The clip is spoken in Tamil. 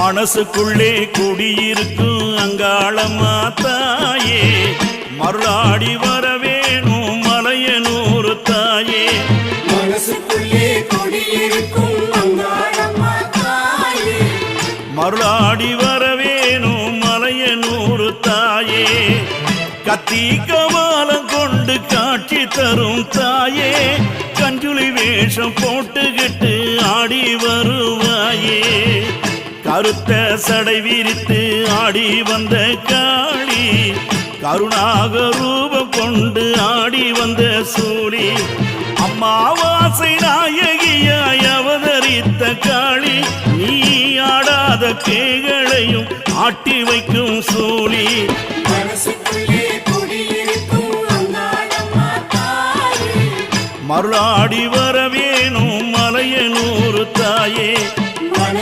மனசுக்குள்ளே குடியிருக்கும் அங்காளம்மா தாயே மருளாடி வரவேணும் மலையனூர் தாயே மனசுக்குள்ளே குடியிருக்கும் அங்காளம்மா தாயே மருளாடி வரவேணும் மலையனூர் தாயே கத்தி கமாலம் கொண்டு காட்சி தரும் தாயே கஞ்சுளி வேஷம் போட்டுக்கிட்டு ஆடி வருவாயே கருத்த சடை விரித்து ஆடி வந்த காளி கருணாக ரூபம் கொண்டு ஆடி வந்த சூழி அம்மாவாசை நாயகியாய் அவதரித்த காளி நீ ஆடாத கேகளையும் ஆட்டி வைக்கும் சூழி மருளாடி வரவேணும் மலையனூர் தாயே